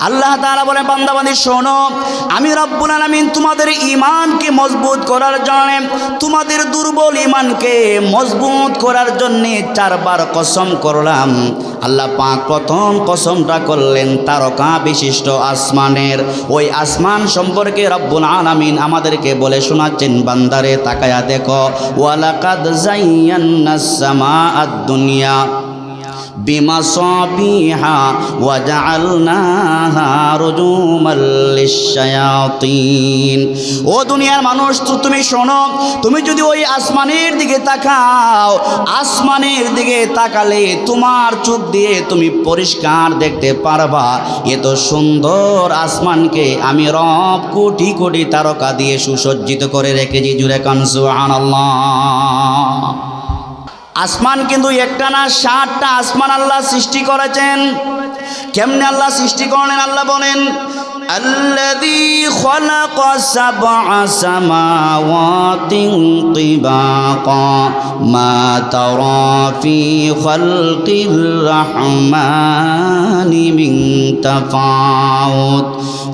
আল্লাহ তাআলা বলেন, বান্দাবান্দি শোনো, আমি রব্বুল আলামিন তোমাদের ঈমানকে মজবুত করার জন্য, তোমাদের দুর্বল ঈমানকে মজবুত করার জন্য 4 বার কসম করলাম। আল্লাহ পাক প্রথম কসমটা করলেন তারকা বিশিষ্ট আসমানের। ওই আসমান সম্পর্কে রব্বুল আলামিন আমাদেরকে বলে শোনাচ্ছেন, বান্দারে তাকায়া দেখো, ওয়ালাকাদ যায়্যানাস সামাআদ দুনিয়া বিমাসাবিহা ওয়া জাআলনাহা রুজুমাল লিশ-শায়াতিন। ও দুনিয়ার মানুষ, তুমি শোনো, তুমি যদি ওই আসমানের দিকে তাকাও, আসমানের দিকে তাকালে তোমার চোখ দিয়ে তুমি পরিষ্কার দেখতে পারবা এত সুন্দর আসমানকে আমি রব কোটি কোটি তারকা দিয়ে সুসজ্জিত করে রেখেছি। জুড়ে কান সুবহানাল্লাহ। আসমান কিন্তু একটা না, 7টা আসমান আল্লাহ সৃষ্টি করেছেন। কেমনে আল্লাহ সৃষ্টি করলেন? আল্লাহ বলেন, আল্লাযী খালাকা সাবআ সামাওয়াতিন তিবাকা মা তারা ফি খালকির রাহমানি মিন তাফাউত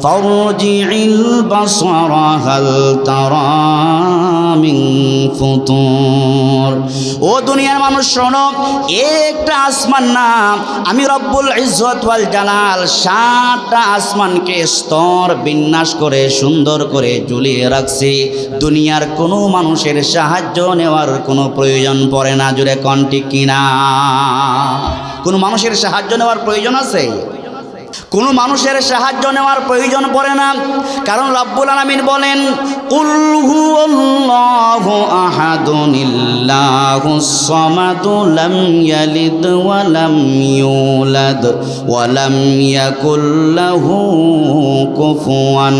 ফারজি'ল বাসারা হাল তারা মিন ফুতুর। ও দুনিয়ার মানুষ শোনো, একটা আসমান না, আমি রব্বুল ইজ্জত ওয়াল জালাল 7টা আসমানকে স্তর বিন্যাস করে সুন্দর করে ঝুলিয়ে রাখছি। দুনিয়ার কোনো মানুষের সাহায্য নেওয়ার কোনো প্রয়োজন পড়ে না। জুড়ে কোন ঠিক কিনা? কোনো মানুষের সাহায্য নেওয়ার প্রয়োজন আছে? কোনো মানুষের সাহায্য নেওয়ার প্রয়োজন পড়ে না। কারণ রব্বুল আলামিন বলেন, কুল হুয়াল্লাহু আহাদুনিল্লাহুস সামাদু লাম ইয়ালিদ ওয়া লাম ইউলাদ ওয়া লাম ইয়াকুল লাহু কুফুয়ান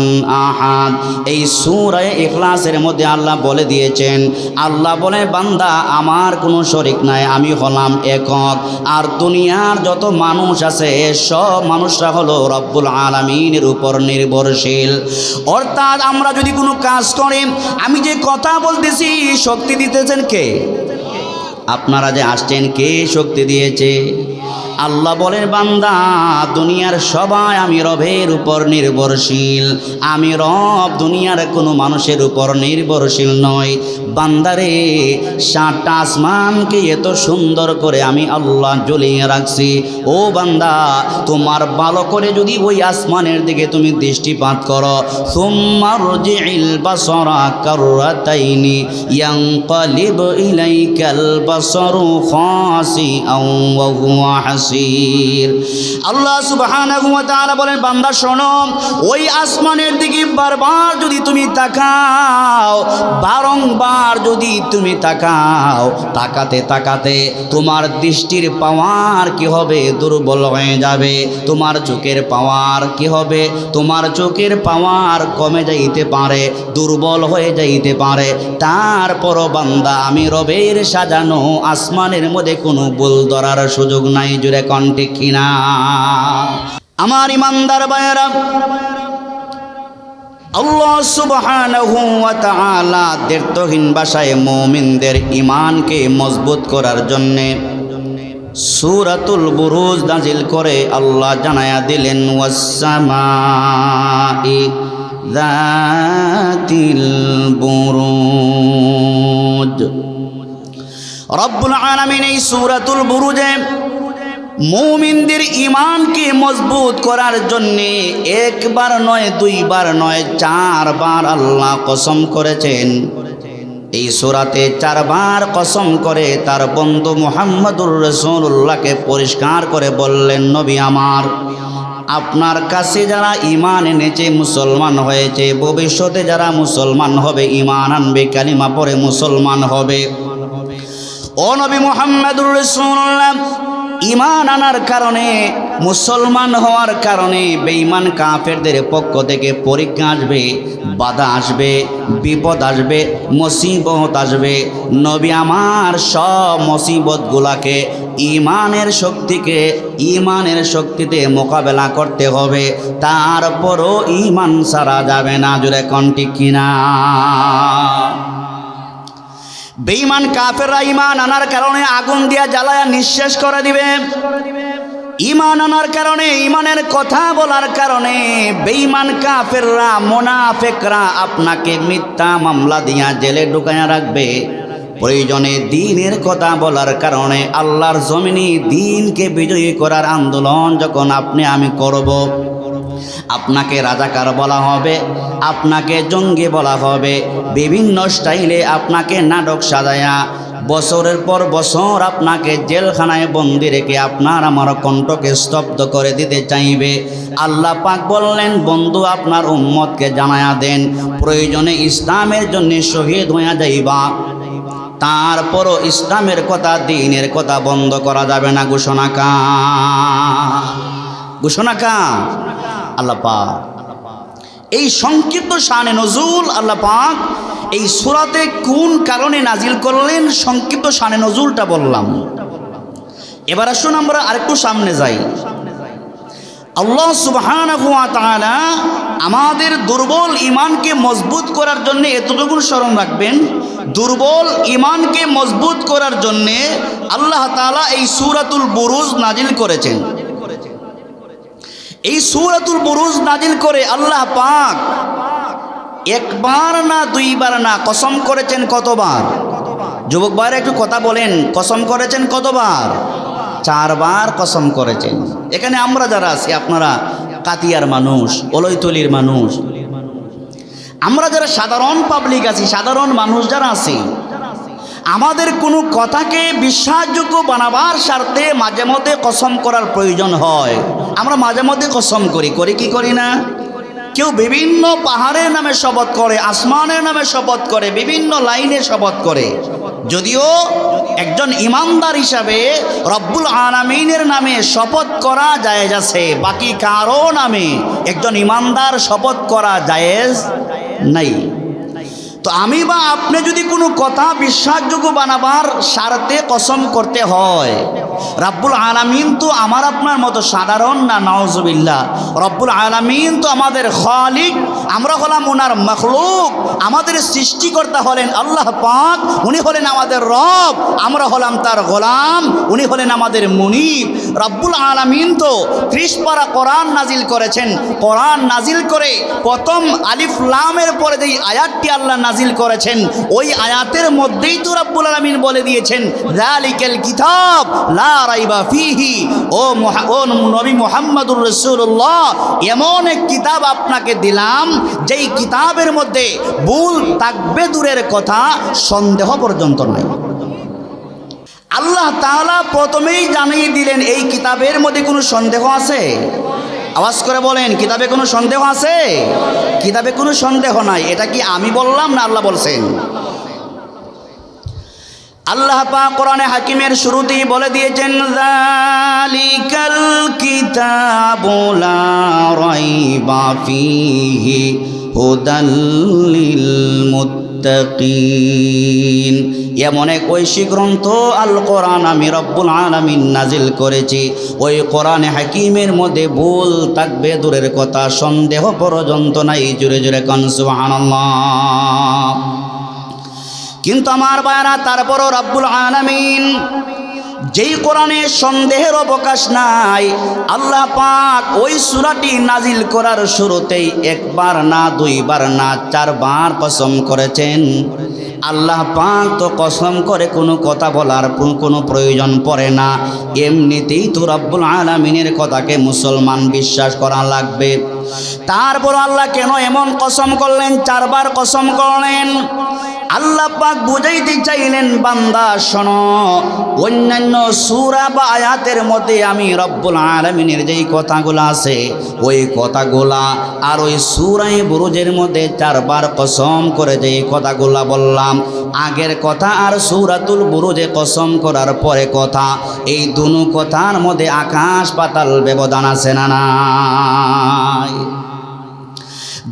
আহাদ। এই সূরা ইখলাসের মধ্যে আল্লাহ বলে দিয়েছেন, আল্লাহ বলেন, বান্দা আমার কোনো শরীক নাই, আমি হলাম একক। আর দুনিয়ার যত মানুষ আছে সব মানুষরা হলো রব্বুল আলামিনের উপর নির্ভরশীল। অর্থাৎ আমরা যদি কোনো কাজ করি, আমি যে কথা বলতেছি শক্তি দিতেছেন কে? আপনারা যে আসছেন কে শক্তি দিয়েছে? আল্লাহ বলেন, বান্দা দুনিয়ার সবাই আমি রবের উপর নির্ভরশীল, আমি রব দুনিয়ার কোনো মানুষের উপর নির্ভরশীল নয়। বান্দারে 7টা আসমানকে এত সুন্দর করে আমি আল্লাহ ঝুলিয়ে রাখছি। ও বান্দা, তোমার ভালো করে যদি ওই আসমানের দিকে তুমি দৃষ্টিপাত করো, সুম্মা রজি'ল বাসারা কাররাতাইনি ইয়ানকালিব ইলাইকাল বাসারু খাসিআন ওয়া হুয়া হাসির। আল্লাহ সুবহানাহু ওয়া তাআলা বলেন, বান্দা শোনো, ওই আসমানের দিকে বারবার যদি তুমি তাকাও, বারংবার যদি তুমি তাকাও, তাকাতে তাকাতে তোমার দৃষ্টির পাওয়ার কি হবে? দুর্বল হয়ে যাবে। তোমার চোখের পাওয়ার কি হবে? তোমার চোখের পাওয়ার কমে যাইতে পারে, দুর্বল হয়ে যাইতে পারে। তারপরও বান্দা আমি রবের সাজানো আসমানের মধ্যে কোনো ভুল ধরার সুযোগ নাই। জুড়ে কোন ঠিক কিনা? আমার ইমানদার ভাইয়েরা, আল্লাহ সুবহানাহু ওয়া তাআলা দ্ব্যর্থহীন ভাষায় মুমিনদের ঈমানকে মজবুত করার জন্যে সূরাতুল বুরুজ নাজিল করে আল্লাহ জানায়া দিলেন, ওয়াস-সামাই যাতিল বুরুজ। রব্বুল আলামিন এই সূরাতুল বুরুজে মুমিনদের ঈমানকে মজবুত করার জন্যে 1 বার নয়, 2 বার নয়, 4 বার আল্লাহ কসম করেছেন। এই সূরাতে 4 বার কসম করে তার বন্ধু মুহাম্মদুর রাসূলুল্লাহকে পরিষ্কার করে বললেন, নবী আমার, আপনার কাছে যারা ঈমান এনেছে, মুসলমান হয়েছে, ভবিষ্যতে যারা মুসলমান হবে, ঈমান আনবে, কালিমা পড়ে মুসলমান হবে, ও নবী মুহাম্মদুর রাসূলুল্লাহ, ঈমান আনার কারণে, মুসলমান হওয়ার কারণে বেঈমান কাফেরদের পক্ষ থেকে পরীক্ষা আসবে, বাধা আসবে, বিপদ আসবে, মুসিবত আসবে। নবী আমার সব মুসিবতগুলাকে ঈমানের শক্তিতে মোকাবেলা করতে হবে। তারপরও ঈমান ছাড়া যাবে না। জোরে কোন ঠিক কিনা? বেঈমান কাফেররা ঈমান আনার কারণে আগুন দিয়া জ্বালায়া নিঃশেষ করে দিবে। ঈমান আনার কারণে, ঈমানের কথা বলার কারণে বেঈমান কাফেররা, মুনাফিকরা আপনাকে মিথ্যা মামলা দিয়া জেলে ঢুকায়া রাখবে। প্রয়োজনে দ্বীনের কথা বলার কারণে আল্লাহর জমিনে দ্বীনকে বিজয়ী করার আন্দোলন যখন আপনি আমি করব, আপনাকে রাজাকার বলা হবে, আপনাকে জঙ্গি বলা হবে, বিভিন্ন স্টাইলে আপনাকে নাটক সাজায়া বছরের পর বছর আপনাকে জেলখানায় বন্দি রেখে আপনার আমার কণ্ঠকে স্তব্ধ করে দিতে চাইবে। আল্লাহ পাক বললেন, বন্ধু আপনার উম্মতকে জানায়া দেন, প্রয়োজনে ইসলামের জন্য শহীদ হইয়া যাইবা, তারপরও ইসলামের কথা, দ্বীনের কথা বন্ধ করা যাবে না। ঘোষণা কা? ঘোষণা কা? আল্লাহ পাক। এই সংক্ষিপ্ত শানে নজুল আল্লাহ পাক এই সূরাতে কোন কারণে নাজিল করলেন, সংক্ষিপ্ত শানে নজুলটা বললাম। এবার আসুন আমরা আরেকটু সামনে যাই। আল্লাহ সুবহানাহু ওয়া তাআলা আমাদের দুর্বল ঈমানকে মজবুত করার জন্য, এতটুকু স্মরণ রাখবেন, দুর্বল ঈমানকে মজবুত করার জন্য আল্লাহ তাআলা এই সূরাতুল বুরুজ নাজিল করেছেন। এই সূরাতুল বুরুজ নাজিল করে আল্লাহ পাক একবার না দুইবার না, কসম করেছেন কতবার? যুবক ভাইরা একটু কথা বলেন, কসম করেছেন কতবার? 4 বার কসম করেছেন। এখানে আমরা যারা আছি, আপনারা কাতিয়ার মানুষ, অলৈতলির মানুষ, আমরা যারা সাধারণ পাবলিক আছি, সাধারণ মানুষ যারা আছি, আমাদের কোনো কথাকে বিশ্বাসযোগ্য বানাবার স্বার্থে মাঝে মধ্যে কসম করার প্রয়োজন হয়। আমরা মাঝে মধ্যে কসম করি, কি করি না? কেউ বিভিন্ন পাহাড়ের নামে শপথ করে, আসমানের নামে শপথ করে, বিভিন্ন লাইনে শপথ করে। যদিও একজন ইমানদার হিসাবে রব্বুল আলামিনের নামে শপথ করা জায়েজ আছে, বাকি কারো নামে একজন ইমানদার শপথ করা জায়েজ নাই। তো আমি বা আপনি যদি কোনো কথা বিশ্বাসযোগ্য বানাবার স্বার্থে কসম করতে হয়, রব্বুল আলামিন তো আমার আপনার মতো সাধারণ না, নাউজুবিল্লাহ। রব্বুল আলামিন তো আমাদের খালিক, আমরা হলাম ওনার মখলুক। আমাদের সৃষ্টিকর্তা হলেন আল্লাহ পাক, উনি হলেন আমাদের রব, আমরা হলাম তার গোলাম, উনি হলেন আমাদের মুনিব। রব্বুল আলামিন তো 30 পারা কোরআন নাজিল করেছেন। কোরআন নাজিল করে প্রথম আলিফ লামের পরে যেই আয়াতটি আল্লাহ নাজিল করেছেন, ওই আয়াতের মধ্যেই তো রব্বুল আলামিন বলে দিয়েছেন, যালিকাল কিতাব লা রাইবা ফিহি। ও নবী মুহাম্মদুর রাসূলুল্লাহ, এমন এক কিতাব আপনাকে দিলাম যেই কিতাবের মধ্যে ভুল থাকবে দূরের কথা, সন্দেহ পর্যন্ত নাই। আল্লাহ তাআলা প্রথমেই জানিয়ে দিলেন এই কিতাবের মধ্যে কোনো সন্দেহ আছে? আওয়াজ করে বলেন, কিতাবে কোনো সন্দেহ আছে? কিতাবে কোনো সন্দেহ নাই। এটা কি আমি বললাম না আল্লাহ বলছেন? আল্লাহ পাক কোরআনে হাকিমের শুরুতেই বলে দিয়েছেন, যালিকাল কিতাবু লা রাইবা ফীহি হুদাল লিল মুত্তাকিন। এমন এক ঐশী গ্রন্থ আল কোরআন আমি রব্বুল আলামিন নাজিল করেছি। ওই কোরআনে হাকিমের মধ্যে ভুল থাকবে দূরের কথা, সন্দেহ পর্যন্ত নাই। জোরে জোরে কোন সুবহানাল্লাহ। কিন্তু আমার ভাইরা, তারপরও রব্বুল আলামিন যেই কোরআনে সন্দেহের অবকাশ নাই, আল্লাহ পাক ওই সূরাটি নাজিল করার শুরুতেই একবার না, দুইবার না, 4 বার কসম করেছেন। আল্লাহ পাক তো কসম করে কোনো কথা বলার কোনো প্রয়োজন পড়ে না, এমনিতেই তো রব্বুল আলামিনের কথাকে মুসলমান বিশ্বাস করা লাগবে। তারপর আল্লাহ কেন এমন কসম করলেন, 4 বার কসম করলেন? আল্লাহ পাক বুঝাইতে চাইলেন, বান্দা শোনো, অন্যান্য সূরা বা আয়াতের মধ্যে আমি রব্বুল আলামিনের যেই কথাগুলো আছে, ওই কথাগুলা আর ওই সূরায়ে বুরুজের মধ্যে 4 বার কসম করে যেই কথাগুলা বললাম, আগের কথা আর সূরাতুল বুরুজে কসম করার পরে কথা, এই দুনো কথার মধ্যে আকাশ পাতাল ব্যবধান আছে না নাই?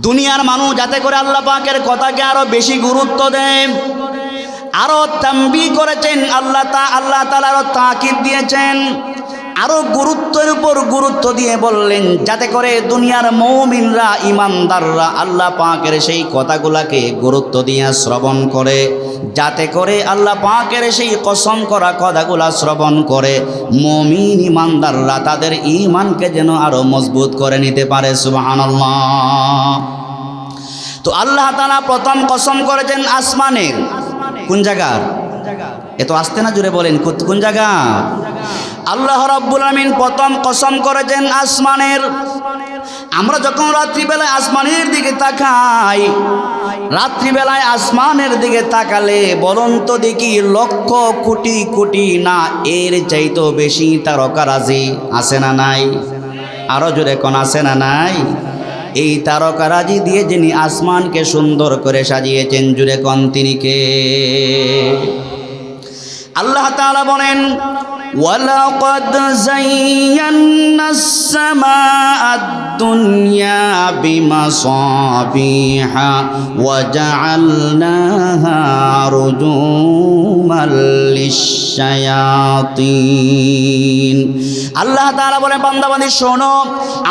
দুনিয়ার মানুষ যাতে করে আল্লাহ পাকের কথাকে আরো বেশি গুরুত্ব দেয়, আরো তাম্বিহ করেছেন, আল্লাহ তাআলা আরো তাকিদ দিয়েছেন, আরো গুরুত্বের উপর গুরুত্ব দিয়ে বললেন, যাতে করে দুনিয়ার মুমিনরা ইমানদাররা আল্লাহ পাকের সেই কথাগুলাকে গুরুত্ব দিয়ে শ্রবণ করে, যাতে করে আল্লাহ পাকের সেই কসম করা কথাগুলা শ্রবণ করে মুমিন ইমানদাররা তাদের ঈমানকে যেন আরো মজবুত করে নিতে পারে। সুবহানাল্লাহ। তো আল্লাহ তাআলা প্রথম কসম করেছেন আসমানের। কোন জায়গার? এত আসতে না জুড়ে বলেন, কোন জায়গা? আল্লাহ রাব্বুল আমিন প্রথম কসম করেছেন আসমানের। আমরা যখন রাত্রিবেলায় আসমানের দিকে তাকাই, রাত্রিবেলায় আসমানের দিকে তাকালে বলুন তো দেখি লক্ষ কোটি কোটি না এর চাইতেও বেশি তারকারাজি আছে না নাই? আরো জোরে কোন আছে না নাই? এই তারকারাজি দিয়ে যিনি আসমানকে সুন্দর করে সাজিয়েছেন, জুড়ে কোন তিনি কে? আল্লাহ তাআলা বলেন, ওয়ালাকাদ যায়্যানাস সামাআদ দুনিয়া বিমাসাবিহা ওয়া জাআলনাহা রুজুমান লিশ-শায়াতিন। আল্লাহ তাআলা বলেন, বান্দাবান্দি শোনো,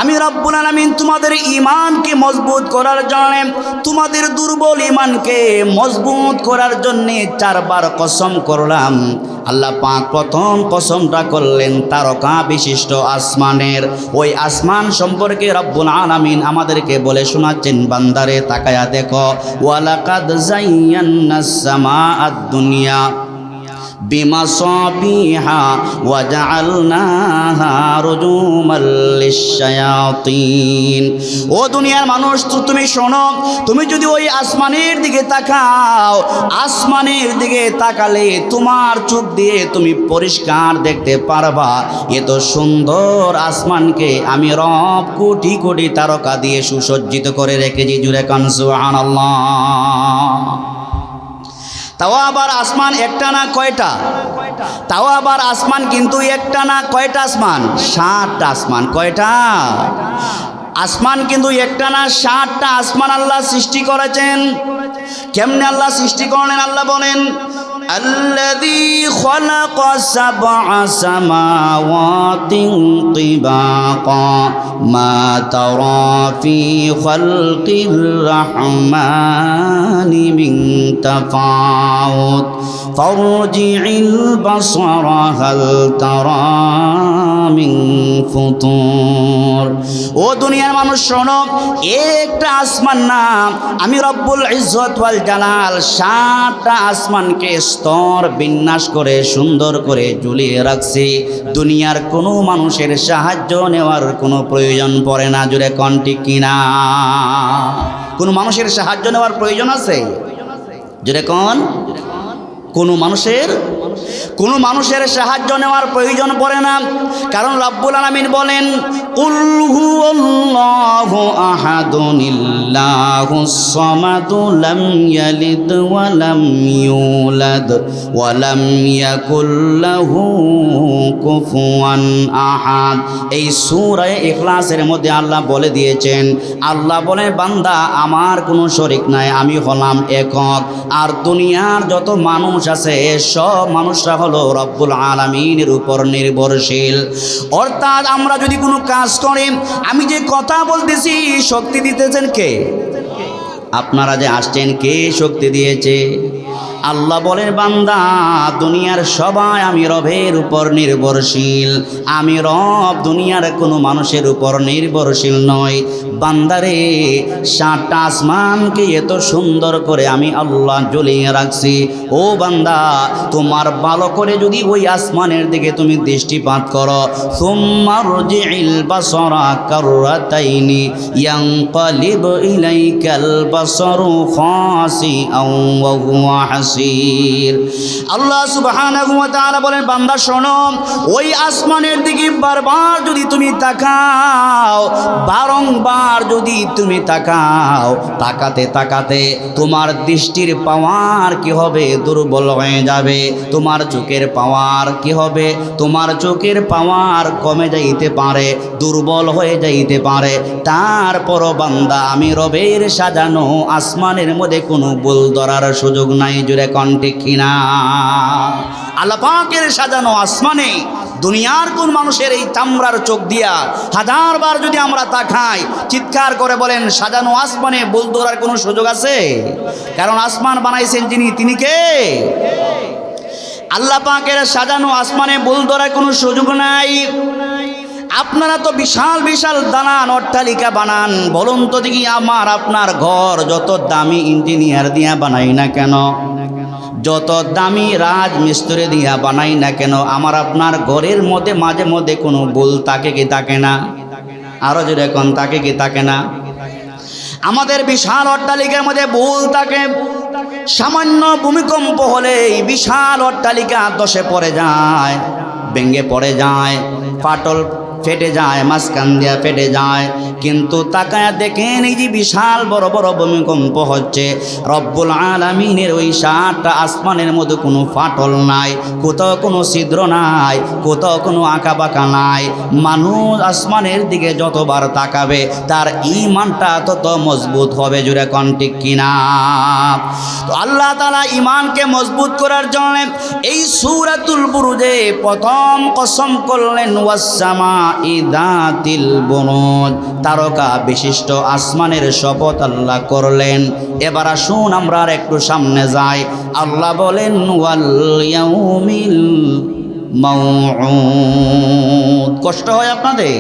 আমি রব্বুল আলামিন তোমাদের ঈমানকে মজবুত করার জন্য, তোমাদের দুর্বল ঈমানকে মজবুত করার জন্য চারবার কসম করলাম। আল্লাহ পাক প্রথম কসমটা করলেন তারকা বিশিষ্ট আসমানের। ওই আসমান সম্পর্কে রব্বুল আলামিন আমাদেরকে বলে শোনাচ্ছেন, বান্দারে তাকায়া দেখো, ওয়ালাকাদ যায়্যানাস সামাআদ দুনিয়া বিমাসাবিহা ওয়া জাআলনাহা রুজুমান লিশ-শায়াতিন। ও দুনিয়ার মানুষ, তুমি শোনো, তুমি যদি ওই আসমানের দিকে তাকাও, আসমানের দিকে তাকালে তোমার চোখ দিয়ে তুমি পরিষ্কার দেখতে পারবা এত সুন্দর আসমানকে আমি রব কোটি কোটি তারকা দিয়ে সুসজ্জিত করে রেখেছি। জুড়ে কান সুবহানাল্লাহ। তাও আবার আসমান একটা না কয়টা? তাও আবার আসমান কিন্তু একটা না কয়টা আসমান? 7টা আসমান। কয়টা আসমান? কিন্তু একটা না 7টা আসমান আল্লাহ সৃষ্টি করেছেন। কেমনে আল্লাহ সৃষ্টি করলেন? আল্লাহ বলেন, الذي خلق 7 سماوات طباقا ما ترى في خلق الرحمن من تفاوت فارجع البصر هل ترى من فطور। ও দুনিয়ার মানুষ শোনো, একটা আসমান না, আমি রব্বুল ইজ্জত ওয়াল জালাল 7টা আসমানকে স্তর বিন্যাস করে সুন্দর করে ঝুলিয়ে রাখছি। দুনিয়ার কোনো মানুষের সাহায্য নেওয়ার কোনো প্রয়োজন পড়ে না। জুড়ে কোন ঠিক কিনা? কোনো মানুষের সাহায্য নেওয়ার প্রয়োজন আছে? জুড়ে কোন? কোনো মানুষের সাহায্য নেওয়ার প্রয়োজন পড়ে না। কারণ রব্বুল আলামিন বলেন, কুল হুয়াল্লাহু আহাদুনিল্লাহুস সামাদু লাম ইয়ালিদ ওয়া লাম ইউলাদ ওয়া লাম ইয়াকুল লাহু কুফুয়ান আহাদ। এই সূরা ইখলাসের মধ্যে আল্লাহ বলে দিয়েছেন, আল্লাহ বলেন, বান্দা আমার কোনো শরীক নাই, আমি হলাম একক। আর দুনিয়ার যত মানুষ আছে সব মানুষরা হলো রব্বুল আলামিনের উপর নির্ভরশীল। অর্থাৎ আমরা যদি কোনো কাজ করি, আমি যে কথা বলতেছি শক্তি দিতেছেন কে? আপনারা যে আসছেন কে শক্তি দিয়েছে? আল্লাহ বলেন, বান্দা দুনিয়ার সবাই আমি রবের উপর নির্ভরশীল, আমি রব দুনিয়ার কোনো মানুষের উপর নির্ভরশীল নয়। বান্দারে 7টা আসমানকে এত সুন্দর করে আমি আল্লাহ ঝুলিয়ে রাখছি। ও বান্দা, তোমার ভালো করে যদি ওই আসমানের দিকে তুমি দৃষ্টিপাত করো, সুম্মা রজিল বাসরা কাররাতাইনি ইয়ানকালিব ইলাইকাল বাসরু খাসিআন ওয়া হুয়া হাসির। আল্লাহ সুবহানাহু ওয়া তাআলা বলেন, বান্দা শোনো, ওই আসমানের দিকে বারবার যদি তুমি তাকাও, বারংবার যদি তুমি তাকাও, তাকাতে তাকাতে তোমার দৃষ্টির পাওয়ার কি হবে? দুর্বল হয়ে যাবে। তোমার চোখের পাওয়ার কি হবে? তোমার চোখের পাওয়ার কমে যাইতে পারে, দুর্বল হয়ে যাইতে পারে। তারপরও বান্দা আমি রবের সাজানো আসমানের মধ্যে কোনো ভুল ধরার সুযোগ নাই। জুড়ে কোন ঠিক কিনা? আল্লাহ পাকের সাজানো আসমানে দুনিয়ার কোন মানুষের এই চামড়ার চোখ দিয়া হাজারবার যদি আমরা তাকাই, চিৎকার করে বলেন সাজানো আসমানে বল ধরার কোনো সুযোগ আছে? কারণ আসমান বানাইছেন যিনি, তিনি কে? আল্লাহ পাকের সাজানো আসমানে বল ধরার কোনো সুযোগ নাই। আপনারা তো বিশাল বিশাল দালান অট্টালিকা বানান, বলুন তো দেখি আমার আপনার ঘর যত দামি ইঞ্জিনিয়ার দিয়া বানাই না কেন, যত দামি রাজমিস্ত্রি দিয়া বানাই না কেন, আমার আপনার ঘরের মধ্যে মাঝে মধ্যে কোনো ভুল থাকে কি থাকে না? আরো যেরকম থাকে কি থাকে না? আমাদের বিশাল অট্টালিকার মধ্যে ভুল থাকে। সামান্য ভূমিকম্প হলেই বিশাল অট্টালিকা ধসে পড়ে যায়, ভেঙে পড়ে যায়, ফাটল ফেটে যায়, মাঝখান দিয়া ফেটে যায়। কিন্তু তাকায়া দেখেন এই যে বিশাল বড় বড় ভূমিকম্প হচ্ছে, রব্বুল আলামিনের ওই 7টা আসমানের মধ্যে কোনো ফাটল নাই, কোথাও কোনো ছিদ্র নাই, কোথাও কোনো আঁকা বাঁকা নাই। মানুষ আসমানের দিকে যতবার তাকাবে তার ঈমানটা তত মজবুত হবে। জুড়ে কোন ঠিক কিনা? তো আল্লাহ তাআলা ঈমানকে মজবুত করার জন্য এই সূরাতুল বুরুজে প্রথম কসম করলেন ওয়াসসামা ইদাতিল বুরুজ, তারকা বিশিষ্ট আসমানের শপথ আল্লাহ করলেন। এবার আসুন আমরা আর একটু সামনে যাই। আল্লাহ বলেন ওয়াল ইয়াউমিল মাউউদ। কষ্ট হয় আপনাদের?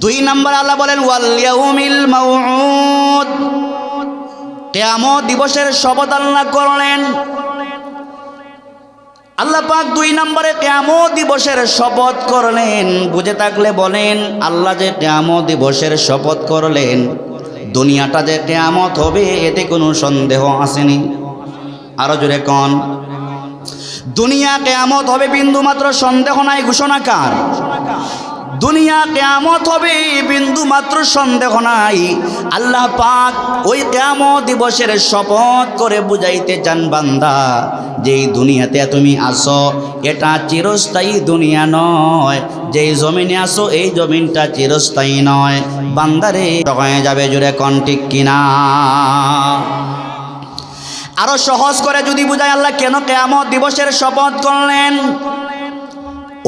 2 নম্বর আল্লাহ বলেন ওয়াল ইয়াউমিল মাউউদ, কিয়ামত দিবসের শপথ আল্লাহ করলেন। আল্লাহ পাক 2 নম্বরে কিয়ামত দিবসের শপথ করলেন। বুঝে থাকলে বলেন, আল্লাহ যে কিয়ামত দিবসের শপথ করলেন, দুনিয়াটা যে কিয়ামত হবে এতে কোনো সন্দেহ আসেনি? আরো জোরে কোন? দুনিয়া কিয়ামত হবে বিন্দু মাত্র সন্দেহ নাই। ঘোষণা কার? দুনিয়া কিয়ামত হবে বিন্দু মাত্র সন্দেহ নাই। আল্লাহ পাক ওই কিয়ামত দিবসের শপথ করে বুঝাইতে চান, বান্দা যেই দুনিয়াতে তুমি আসো এটা চিরস্থায়ী দুনিয়া নয়, যেই জমিনে আসো এই জমিনটা চিরস্থায়ী নয়। বান্দারে হয়ে যাবে। জুড়ে কোন ঠিক কিনা? আরো সহজ করে যদি বুঝাই আল্লাহ কেন কিয়ামত দিবসের শপথ করলেন,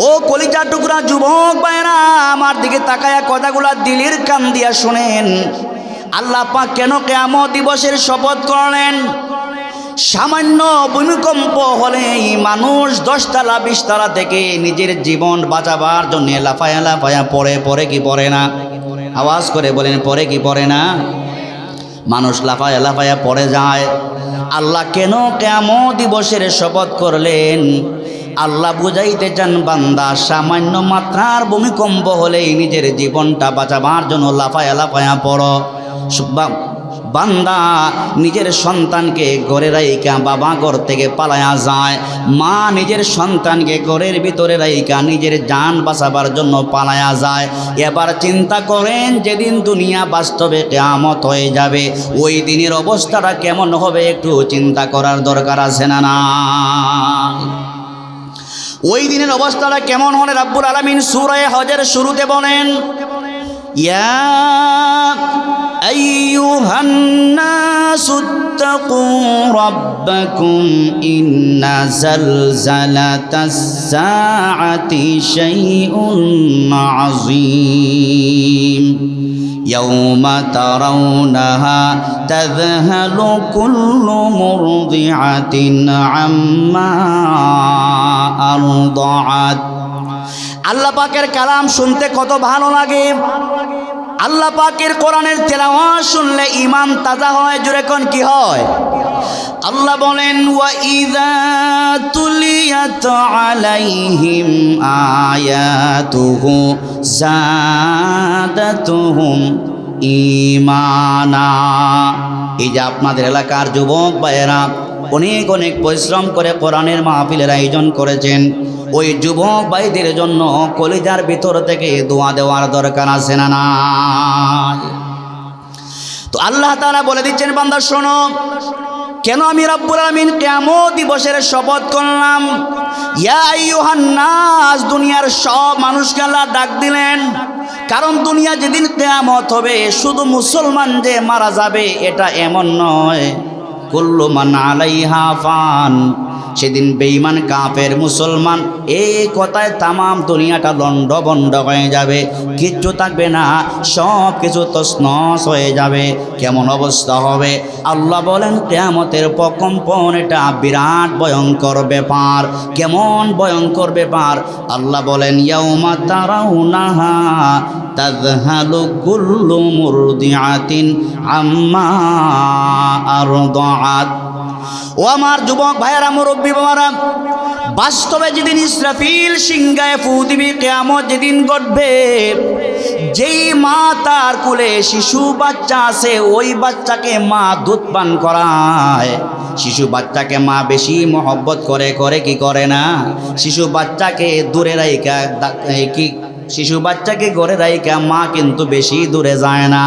ও কলিজা টুকরা যুবক ভাইরা আমার দিকে তাকায়া কথাগুলা দিলের কান দিয়া শুনেন। আল্লাহ পাক কেন কিয়ামত দিবসের শপথ করলেন? সামান্য ভূমিকম্প হলেই মানুষ 10 তলা 20 তলা থেকে নিজের জীবন বাঁচাবার জন্য লাফায়া লাফায়া পড়ে কি পড়ে না? আওয়াজ করে বলেন, পড়ে কি পড়ে না? মানুষ লাফায়া লাফায়া পড়ে যায়। আল্লাহ কেন কিয়ামত দিবসের শপথ করলেন? আল্লাহ বুঝাইতে চান, বান্দা সামান্য মাত্রার ভূমিকম্প হলেই নিজের জীবনটা বাঁচাবার জন্য লাফায়া লাফায়া পড়ো। বান্দা নিজের সন্তানকে ঘরে রাইকা বাবা ঘর থেকে পালায়া যায়, মা নিজের সন্তানকে ঘরের ভিতরে রাইকা নিজের জান বাঁচাবার জন্য পালায়া যায়। এবার চিন্তা করেন যেদিন দুনিয়া বাস্তবে কিয়ামত হয়ে যাবে ওই দিনের অবস্থাটা কেমন হবে একটু চিন্তা করার দরকার আছে না? না, ওই দিনের অবস্থাটা কেমন হলে রব্বুল আলামিন সূরা হজের শুরুতে বলেন, ইয়া আইয়ুহান নাসু তাকু রাব্বাকুম ইন্না জালজালাতাস সাআতি শাইউন আযীম ইয়াউমা তারাউনাহা তাযহালু কুল্লু মুরদিআতিন আম্মা আরদাআত। আল্লাহ পাকের কালাম শুনতে কত ভালো লাগে। আল্লাহ পাকের কোরআনের তেলাওয়াত শুনলে ঈমান তাজা হয়। জোরে কোন কি হয়? আল্লাহ বলেন ওয়া ইযা তুলিয়াত আলাইহিম আয়াতুহু যাদাতুহুম ঈমানা। এই যে আপনাদের এলাকার যুবক ভাইয়েরা অনেক অনেক পরিশ্রম করে কোরআনের মাহফিলের আয়োজন করেছেন, ওই যুবক ভাইদের জন্য কলিজার ভিতর থেকে দোয়া দেওয়ার দরকার আছে না নাই? তো আল্লাহ তাআলা বলে দিচ্ছেন, বান্দা শোনো, কেন আমি রব্বুল আলামিন কিয়ামত দিবসের শপথ করলাম। ইয়া আইয়ুহান নাস, দুনিয়ার সব মানুষকে আল্লাহ ডাক দিলেন। কারণ দুনিয়া যেদিন কিয়ামত হবে শুধু মুসলমান যে মারা যাবে এটা এমন নয়। কুল্লু মান আলাইহা ফান, সেদিন বেঈমান কাফের মুসলমান এই কথায় তামাম দুনিয়াটা লন্ডভন্ড হয়ে যাবে, কিচ্ছু থাকবে না, সব কিছু তছনছ হয়ে যাবে। কেমন অবস্থা হবে? আল্লাহ বলেন কিয়ামতের প্রকম্পন এটা বিরাট ভয়ঙ্কর ব্যাপার। কেমন ভয়ঙ্কর ব্যাপার? আল্লাহ বলেন ইয়াউমা তারাউনাহা তাযহালু কুল্লু মুরদিআতিন আম্মা আরদাআত। ও আমার যুবক ভাইয়েরা, মুরব্বী বাবারা, বাস্তবে যেদিন ইসরাফিল সিংহায় ফু দিবে, কিয়ামত যেদিন ঘটবে, যেই মা তার কোলে শিশু বাচ্চা আছে, ওই বাচ্চাকে মা দুধ পান করায়। শিশু বাচ্চাকে মা বেশি মহব্বত করে কি করে না? শিশু বাচ্চাকে দূরে রাইখা শিশু বাচ্চাকে ঘরে রাইখা মা কিন্তু বেশি দূরে যায় না।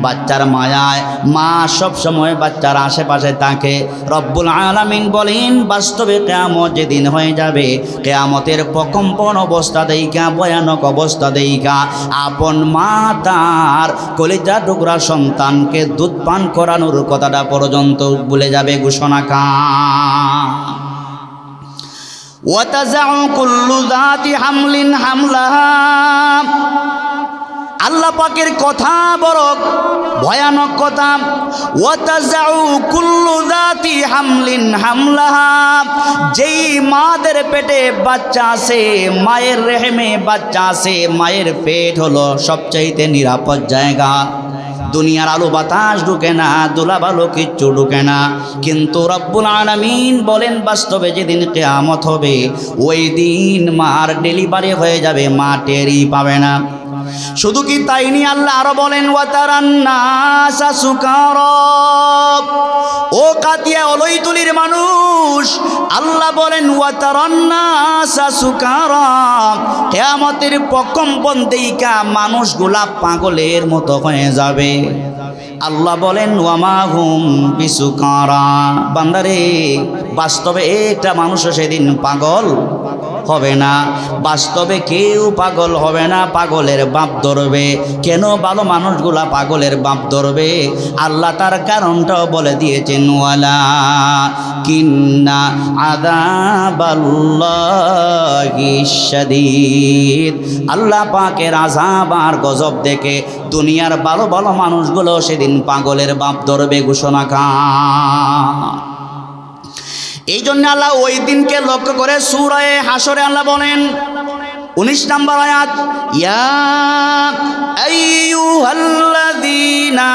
বাচ্চার মায়ায় মা সব সময় বাচ্চার আশেপাশে থাকে। রব্বুল আলামিন বলেন বাস্তবে কিয়ামত যেদিন হয়ে যাবে, কিয়ামতের প্রকম্পন অবস্থা দেইখা, ভয়ানক অবস্থা দেইখা আপন মা তার কলিজা টুকরা সন্তানকে দুধ পান করানোর কথাটা পর্যন্ত ভুলে যাবে। ঘোষণা কা ওয়াতাযাউ কুল্লু যাতি হামলিন হামলাহা। আল্লাহ পাকের কথা বড় ভয়ানক কথা। ওয়াতাযাউ কুল্লু যাতি হামলিন হামলাহা। যেই মাদের পেটে বাচ্চা আছে, মায়ের রেহেমে বাচ্চা আছে, মায়ের পেট হলো সবচাইতে নিরাপদ জায়গা। দুনিয়ার আলো বাতাস ঢুকে না, দুলাবালো কিচ্ছু ঢুকে না। কিন্তু রব্বুল আলামিন বলেন বাস্তবে যেদিন কিয়ামত হবে, ওই দিন মার ডেলিভারি হয়ে যাবে, মা টেরই পাবে না। শুধু কি তাই নি, আল্লাহ আরো বলেন ওয়াতারান নাসা সুকারা। ও কাতিয়া অলৈতুলির মানুষ, আল্লাহ বলেন ওয়াতারান নাসা সুকারা। কিয়ামতের প্রকম্পন দেইখা মানুষগুলা পাগলের মতো হয়ে যাবে। আল্লাহ বলেন ওয়ামা হুম বিসুকারা। বান্দারে, বাস্তবে একটা মানুষ সেদিন পাগল হবে না। বাস্তবে কেউ পাগল হবে না, পাগলের বাপ ধরবে। কেন ভালো মানুষগুলা পাগলের বাপ ধরবে? আল্লাহ তার কারণটাও বলে দিয়েছেন, ওয়ালা কিন্না আযাবাল্লাহি শাদীদ। আল্লাহ পাকের আযাব আর গজব দেখে দুনিয়ার ভালো ভালো মানুষগুলো সেদিন পাগলের বাপ ধরবে। ঘোষণা কা এই জন্য আল্লাহ ওই দিনকে লক্ষ্য করে সূরা হাশরে আল্লাহ বলেন 19 নম্বর আয়াত, ইয়া আইয়ুহাল্লাযীনা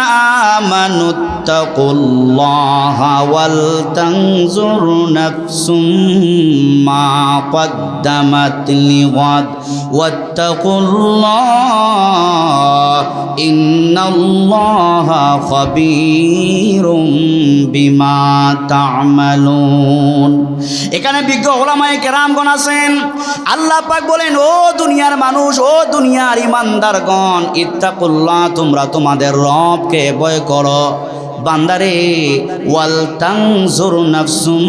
আমানুত্তাকুল্লাহা ওয়াল তানজুর নাফসুম মা কদ্দামাত লিগাদ ওয়াত্তাকুল্লাহ ইন্নাল্লাহা খাবীরুম বিমা তা'মালুন। এখানে বিজ্ঞ উলামায়ে কেরামগণ আছেন। আল্লাহ পাক বলেন, ও দুনিয়ার মানুষ, ও দুনিয়ার ইমানদারগণ, ইত্তাকুল্লাহ, তোমরা তোমাদের রবকে ভয় করো। বান্দারে, ওয়াল তানজুর নাফসুম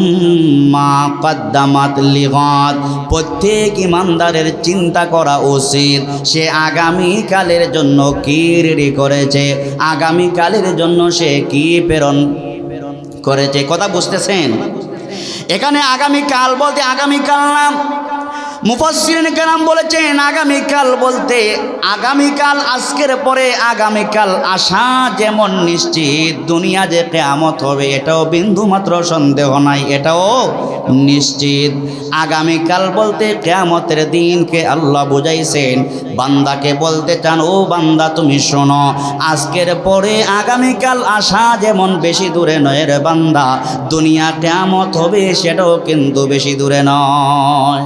মা কদ্দামাত লিগাদ। প্রত্যেক ইমানদারের চিন্তা করা উচিত সে আগামীকালের জন্য কি রেডি করেছে, আগামীকালের জন্য সে কি প্রেরণ করেছে। কথা বুঝতেছেন? এখানে আগামীকাল বলতে আগামীকাল না, মুফাসসিরিন কেরাম বলেছেন আগামীকাল বলতে আগামীকাল, আজকের পরে আগামীকাল আসা যেমন নিশ্চিত, দুনিয়া যে কিয়ামত হবে এটাও বিন্দুমাত্র সন্দেহ নাই, এটাও নিশ্চিত। আগামীকাল বলতে কিয়ামতের দিনকে আল্লাহ বুঝাইছেন। বান্দাকে বলতে চান, ও বান্দা তুমি শোনো, আজকের পরে আগামীকাল আসা যেমন বেশি দূরে নয় রে বান্দা, দুনিয়া কিয়ামত হবে সেটাও কিন্তু বেশি দূরে নয়।